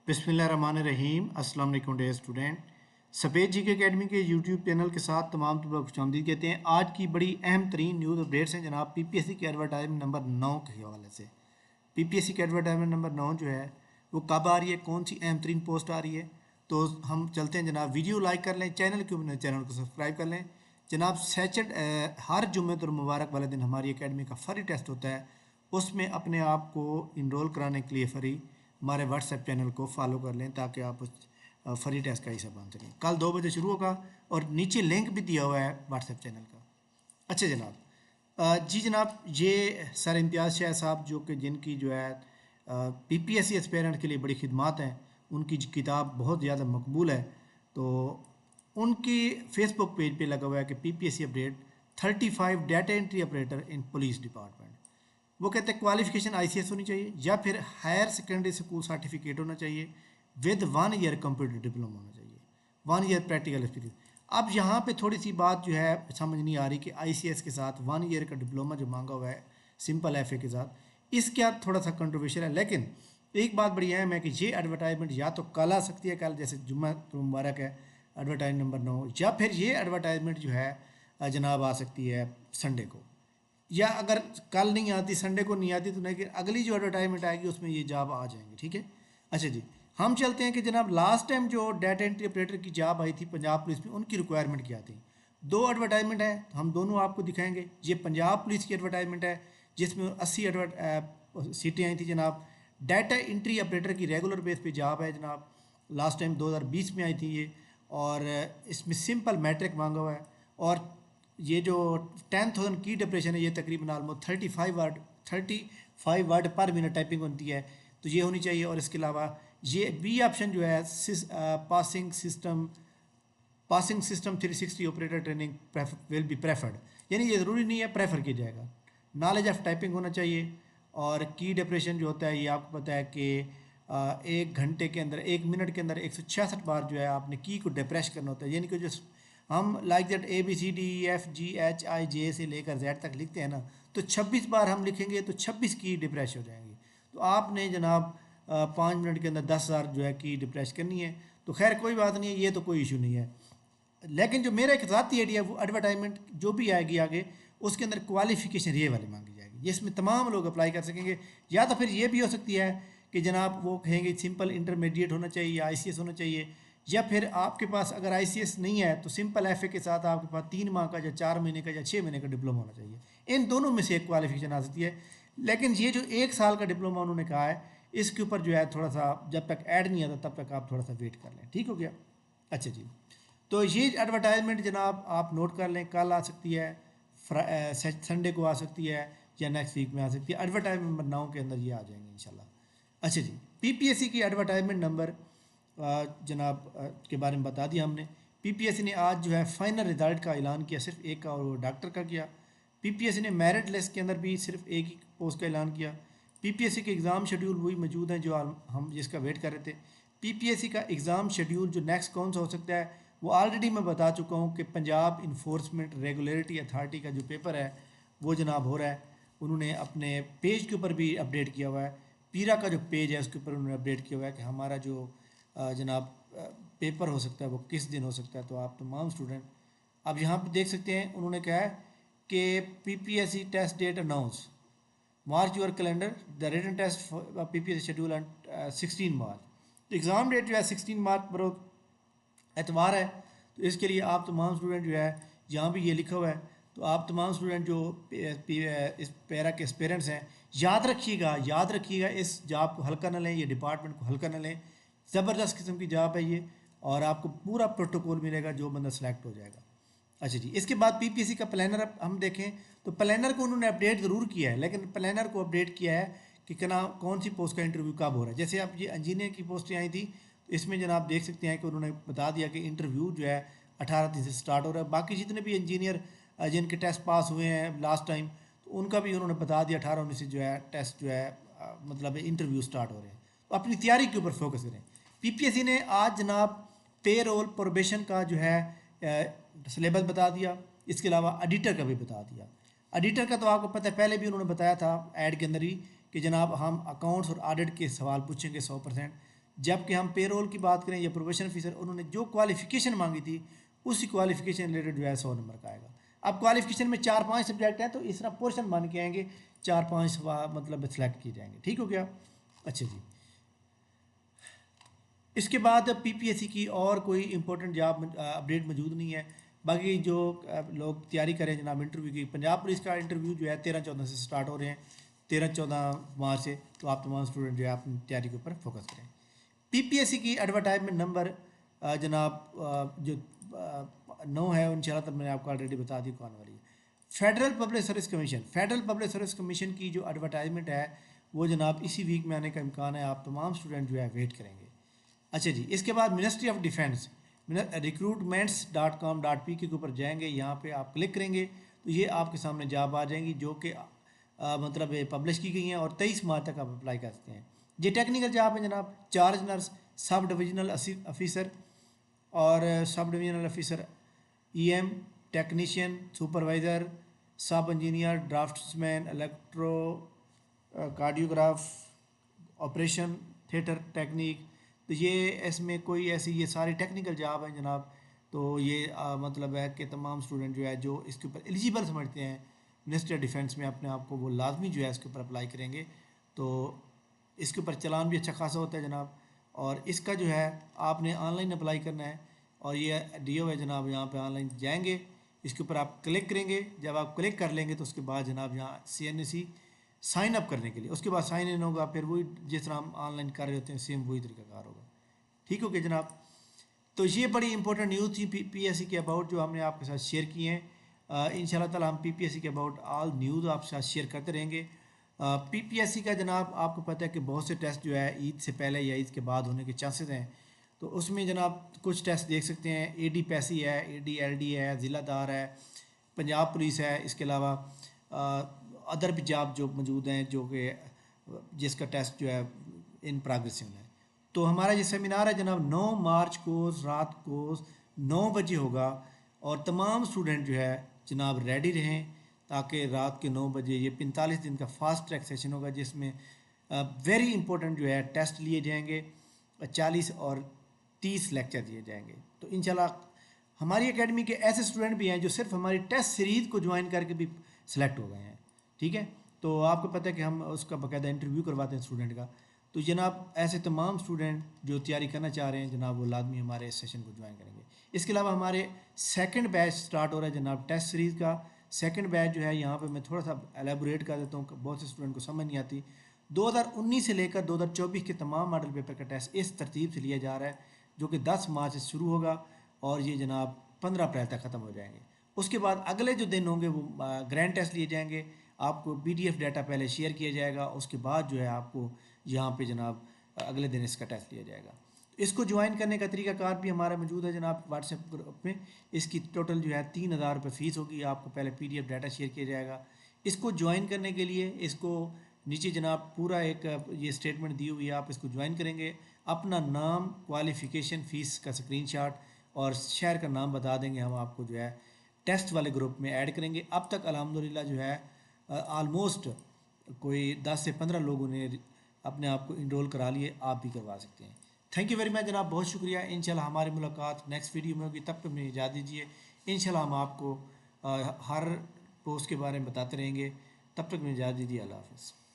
बिस्मिल्लाहिर्रहमानिर्रहीम। अस्सलाम वालेकुम डियर स्टूडेंट। सफ़ेद जी के अकेडमी के यूट्यूब चैनल के साथ तमाम तबा खुशामदीद कहते हैं। आज की बड़ी अहम तरीन न्यूज़ अपडेट्स हैं जनाब पीपीएससी के एडवर्टाइजमेंट नंबर 9 के हवाले से। पीपीएससी के एडवर्टाइजमेंट नंबर 9 जो है वो कब आ रही है, कौन सी अहम तरीन पोस्ट आ रही है, तो हम चलते हैं जनाब। वीडियो लाइक कर लें, चैनल को सब्सक्राइब कर लें जनाब। हर जुम्मे और मुबारक वाले दिन हमारी अकेडमी का फ्री टेस्ट होता है। उसमें अपने आप को इनरोल कराने के लिए फ्री हमारे व्हाट्सएप चैनल को फॉलो कर लें ताकि आप उस फ्री टेस्ट का हिस्सा बन सकें। कल 2 बजे शुरू होगा और नीचे लिंक भी दिया हुआ है व्हाट्सएप चैनल का। अच्छा जनाब, जी जनाब, ये सर इम्तियाज़ शाह साहब जो कि जिनकी जो है पीपीएससी एस्पेरेंट के लिए बड़ी खिदमात हैं, उनकी किताब बहुत ज़्यादा मकबूल है। तो उनकी फेसबुक पेज पे लगा हुआ है कि PPSC update 35 data entry operator in police department. वो कहते हैं क्वालिफिकेशन आईसीएस होनी चाहिए या फिर हायर सेकेंडरी स्कूल सर्टिफिकेट होना चाहिए विद 1 ईयर कंप्यूटर डिप्लोमा होना चाहिए, 1 ईयर प्रैक्टिकल एक्सपीरियंस। अब यहाँ पे थोड़ी सी बात जो है समझ नहीं आ रही कि आईसीएस के साथ 1 ईयर का डिप्लोमा जो मांगा हुआ है सिंपल एफए के साथ, इसका थोड़ा सा कंट्रोवर्शियल है। लेकिन एक बात बड़ी अहम है कि ये एडवर्टाइजमेंट या तो कल आ सकती है, कल जैसे जुम्मा तो मुबारक है एडवर्टाइजमेंट नंबर 9, या फिर ये एडवर्टाइजमेंट जो है जनाब आ सकती है संडे को। या अगर कल नहीं आती, संडे को नहीं आती, तो नहीं अगली जो एडवर्टाइजमेंट आएगी उसमें ये जॉब आ जाएंगे। ठीक है। अच्छा जी, हम चलते हैं कि जनाब लास्ट टाइम जो डाटा एंट्री ऑपरेटर की जॉब आई थी पंजाब पुलिस में, उनकी रिक्वायरमेंट क्या थी। 2 एडवर्टाइजमेंट है, हम दोनों आपको दिखाएंगे। ये पंजाब पुलिस की एडवर्टाइजमेंट है जिसमें 80 सीटें आई थी जनाब। डाटा एंट्री ऑपरेटर की रेगुलर बेस पे जॉब है जनाब। लास्ट टाइम 2020 में आई थी ये, और इसमें सिंपल मैट्रिक मांगा हुआ है। और ये जो 10,000 की डिप्रेशन है, ये तकरीबन आलमोस्ट 35 वर्ड पर मिनट टाइपिंग होती है, तो ये होनी चाहिए। और इसके अलावा ये बी ऑप्शन जो है passing system 360 operator training will be preferred, यानी ये ज़रूरी नहीं है, प्रेफर किया जाएगा। नॉलेज ऑफ टाइपिंग होना चाहिए। और की डिप्रेशन जो होता है ये आपको पता है कि 1 घंटे के अंदर 1 मिनट के अंदर 166 बार जो है आपने की को डिप्रेस करना होता है। यानी कि जो हम लाइक दैट ABCDEFGHIJ से लेकर Z तक लिखते हैं ना, तो 26 बार हम लिखेंगे तो 26 की डिप्रेस हो जाएंगी। तो आपने जनाब 5 मिनट के अंदर 10,000 जो है की डिप्रेस करनी है। तो खैर कोई बात नहीं है, ये तो कोई इशू नहीं है। लेकिन जो मेरा एक ज़ाती आइडिया है, वो एडवर्टाइजमेंट जो भी आएगी आगे उसके अंदर क्वालिफिकेशन ये वाली मांगी जाएगी, ये इसमें तमाम लोग अप्लाई कर सकेंगे। या तो फिर ये भी हो सकती है कि जनाब वो कहेंगे सिंपल इंटरमीडिएट होना चाहिए या आईसीएस होना चाहिए, या फिर आपके पास अगर आईसीएस नहीं है तो सिंपल एफए के साथ आपके पास 3 माह का या 4 महीने का या 6 महीने का डिप्लोमा होना चाहिए। इन दोनों में से एक क्वालिफिकेशन आ सकती है। लेकिन ये जो 1 साल का डिप्लोमा उन्होंने कहा है, इसके ऊपर जो है थोड़ा सा जब तक ऐड नहीं आता तब तक आप थोड़ा सा वेट कर लें। ठीक हो गया। अच्छा जी, तो ये एडवर्टाइजमेंट जनाब आप नोट कर लें, कल आ सकती है, संडे को आ सकती है, या नेक्स्ट वीक में आ सकती है। एडवर्टाइजमेंट नंबर 9 के अंदर ये आ जाएंगे इंशाल्लाह। अच्छा जी, पीपीएससी की एडवर्टाइजमेंट नंबर जनाब के बारे में बता दिया हमने। पीपीएससी ने आज जो है फाइनल रिजल्ट का ऐलान किया, सिर्फ एक का, और वो डॉक्टर का किया। पीपीएससी ने मेरिट लिस्ट के अंदर भी सिर्फ एक ही पोस्ट का ऐलान किया। पीपीएससी के एग्ज़ाम शेड्यूल वही मौजूद हैं जो हम जिसका वेट कर रहे थे। पीपीएससी का एग्ज़ाम शेड्यूल जो नेक्स्ट कौन सा हो सकता है वो ऑलरेडी मैं बता चुका हूँ कि पंजाब इन्फोर्समेंट रेगुलेटरी अथॉरिटी का जो पेपर है वो जनाब हो रहा है। उन्होंने अपने पेज के ऊपर भी अपडेट किया हुआ है, पीरा का जो पेज है उसके ऊपर उन्होंने अपडेट किया हुआ है कि हमारा जो जनाब पेपर हो सकता है वो किस दिन हो सकता है। तो आप तमाम स्टूडेंट अब यहाँ पे देख सकते हैं, उन्होंने कहा है कि PPSC test date announce March your calendar the written test PPSC schedule and 16 March. Exam date जो है 16 मार्च बरोज एतवार है। तो इसके लिए आप तमाम स्टूडेंट जो है, यहाँ भी ये लिखा हुआ है, तो आप तमाम स्टूडेंट जो इस पैरा के पेरेंट्स हैं, याद रखिएगा इस जॉब को हल्का ना लें, ये डिपार्टमेंट को हल्का ना लें। ज़बरदस्त किस्म की जॉब है ये, और आपको पूरा प्रोटोकॉल मिलेगा जो बंदा सेलेक्ट हो जाएगा। अच्छा जी, इसके बाद पीपीएससी का प्लानर अब हम देखें तो प्लानर को उन्होंने अपडेट ज़रूर किया है, लेकिन प्लानर को अपडेट किया है कि कौन सी पोस्ट का इंटरव्यू कब हो रहा है। जैसे अब ये इंजीनियर की पोस्टें आई थी, तो इसमें जनाब देख सकते हैं कि उन्होंने बता दिया कि इंटरव्यू जो है 18 से स्टार्ट हो रहा है। बाकी जितने भी इंजीनियर जिनके टेस्ट पास हुए हैं लास्ट टाइम, तो उनका भी उन्होंने बता दिया 18-19 से जो है टेस्ट जो है मतलब इंटरव्यू स्टार्ट हो रहे हैं। तो अपनी तैयारी के ऊपर फोकस करें। पीपीएससी ने आज जनाब पे रोल प्रोबेशन का जो है सिलेबस बता दिया, इसके अलावा एडिटर का भी बता दिया। एडिटर का तो आपको पता है, पहले भी उन्होंने बताया था ऐड के अंदर ही कि जनाब हम अकाउंट्स और ऑडिट के सवाल पूछेंगे 100%। जबकि हम पेरोल की बात करें या प्रोबेशन ऑफिसर, उन्होंने जो क्वालिफिकेशन मांगी थी उसी क्वालिफिकेशन रिलेटेड जो है 100 नंबर का आएगा। अब क्वालिफिकेशन में 4-5 सब्जेक्ट हैं तो इस तरह पोर्शन बन के आएंगे, 4-5 मतलब सेलेक्ट किए जाएंगे। ठीक हो गया। अच्छा जी, इसके बाद पीपीएससी की और कोई इंपॉर्टेंट जॉब अपडेट मौजूद नहीं है। बाकी जो लोग तैयारी करें जनाब इंटरव्यू की, पंजाब पुलिस का इंटरव्यू जो है 13-14 से स्टार्ट हो रहे हैं, 13-14 मार्च से। तो आप तमाम स्टूडेंट जो है अपनी तैयारी के ऊपर फोकस करें। पीपीएससी की एडवर्टाइजमेंट नंबर जनाब जो 9 है, इंशाल्लाह तब मैंने आपको ऑलरेडी बता दी कौन वाली है। Federal public service commission, federal public service commission की जो एडवर्टाइजमेंट है वो जनाब इसी वीक में आने का इम्कान है। आप तमाम स्टूडेंट जो है वेट करेंगे। अच्छा जी, इसके बाद मिनिस्ट्री ऑफ डिफेंस recruitments.com.p के ऊपर जाएंगे, यहाँ पे आप क्लिक करेंगे तो ये आपके सामने जॉब आ जाएंगी जो कि मतलब पब्लिश की गई हैं और 23 मार्च तक आप अप्लाई कर सकते हैं। ये टेक्निकल जॉब है जनाब, charge nurse, sub divisional officer और sub divisional officer, EM technician, supervisor, sub engineer, draftsman, electro cardiograph, operation theatre technique. तो ये इसमें कोई ऐसी ये सारी टेक्निकल जॉब है जनाब। तो ये मतलब है कि तमाम स्टूडेंट जो है जो इसके ऊपर एलिजिबल समझते हैं मिनिस्ट्री ऑफ डिफेंस में अपने आप को, वो लाजमी जो है इसके ऊपर अप्लाई करेंगे। तो इसके ऊपर चलान भी अच्छा खासा होता है जनाब। और इसका जो है आपने ऑनलाइन अप्लाई करना है और ये डीओ है जनाब, यहाँ पे ऑनलाइन जाएंगे, इसके ऊपर आप क्लिक करेंगे। जब आप क्लिक कर लेंगे तो उसके बाद जनाब यहाँ CNSE साइन अप करने के लिए, उसके बाद साइन इन होगा, फिर वही जिस तरह हम ऑनलाइन कर रहे होते हैं सेम वही तरीकाकार होगा। ठीक हो गया जनाब। तो ये बड़ी इंपॉर्टेंट न्यूज़ थी पीपीएससी के अबाउट जो हमने आपके साथ शेयर किए हैं। इंशाल्लाह ताला हम पीपीएससी के अबाउट ऑल न्यूज़ आपके साथ शेयर करते रहेंगे। पीपीएससी का जनाब आपको पता है कि बहुत से टेस्ट जो है ईद से पहले या ईद के बाद होने के चांसेस हैं। तो उसमें जनाब कुछ टेस्ट देख सकते हैं, AD पैसी है, AD LD है, ज़िलादार है, पंजाब पुलिस है, इसके अलावा अदर भी जॉब जो मौजूद हैं जो कि जिसका टेस्ट जो है इन प्रोग्रेस में है। तो हमारा ये सेमिनार है जनाब 9 मार्च को रात को 9 बजे होगा और तमाम स्टूडेंट जो है जनाब रेडी रहें ताकि रात के 9 बजे ये 45 दिन का फास्ट ट्रैक सेशन होगा जिसमें वेरी इंपॉर्टेंट जो है टेस्ट लिए जाएंगे, 40 और 30 लेक्चर दिए जाएंगे। तो इंशाल्लाह हमारी एकेडमी के ऐसे स्टूडेंट भी हैं जो सिर्फ हमारी टेस्ट सीरीज़ को ज्वाइन करके भी सिलेक्ट हो गए हैं। ठीक है, तो आपको पता है कि हम उसका बाकायदा इंटरव्यू करवाते हैं स्टूडेंट का। तो जनाब ऐसे तमाम स्टूडेंट जो तैयारी करना चाह रहे हैं जनाब वो लाजमी हमारे इस सेशन को ज्वाइन करेंगे। इसके अलावा हमारे सेकंड बैच स्टार्ट हो रहा है जनाब टेस्ट सीरीज़ का। सेकंड बैच जो है यहाँ पे मैं थोड़ा सा एलेबोरेट कर देता हूँ, बहुत से स्टूडेंट को समझ नहीं आती। 2019 से लेकर 2024 के तमाम मॉडल पेपर का टेस्ट इस तरतीब से लिया जा रहा है जो कि 10 मार्च से शुरू होगा और ये जनाब 15 अप्रैल तक ख़त्म हो जाएंगे। उसके बाद अगले जो दिन होंगे वो ग्रैंड टेस्ट लिए जाएंगे, आपको PDF डाटा पहले शेयर किया जाएगा, उसके बाद जो है आपको यहाँ पे जनाब अगले दिन इसका टेस्ट लिया जाएगा। इसको ज्वाइन करने का तरीकाकार भी हमारा मौजूद है जनाब व्हाट्सएप ग्रुप में। इसकी टोटल जो है 3000 रुपये फ़ीस होगी, आपको पहले PDF डाटा शेयर किया जाएगा। इसको ज्वाइन करने के लिए इसको नीचे जनाब पूरा एक ये स्टेटमेंट दी हुई है, आप इसको ज्वाइन करेंगे, अपना नाम, क्वालिफ़िकेशन, फ़ीस का स्क्रीनशॉट और शहर का नाम बता देंगे, हम आपको जो है टेस्ट वाले ग्रुप में ऐड करेंगे। अब तक अल्हम्दुलिल्लाह जो है आलमोस्ट कोई 10 से 15 लोगों ने अपने आप को इनरोल करा लिए, आप भी करवा सकते हैं। थैंक यू वेरी मच जनाब, बहुत शुक्रिया। इंशाल्लाह हमारी मुलाकात नेक्स्ट वीडियो में होगी, तब तक मुझे इजाज़त दीजिए। इंशाल्लाह हम आपको हर पोस्ट के बारे में बताते रहेंगे, तब तक मुझे इजाज़त दीजिए। अल्लाह हाफ़िज़।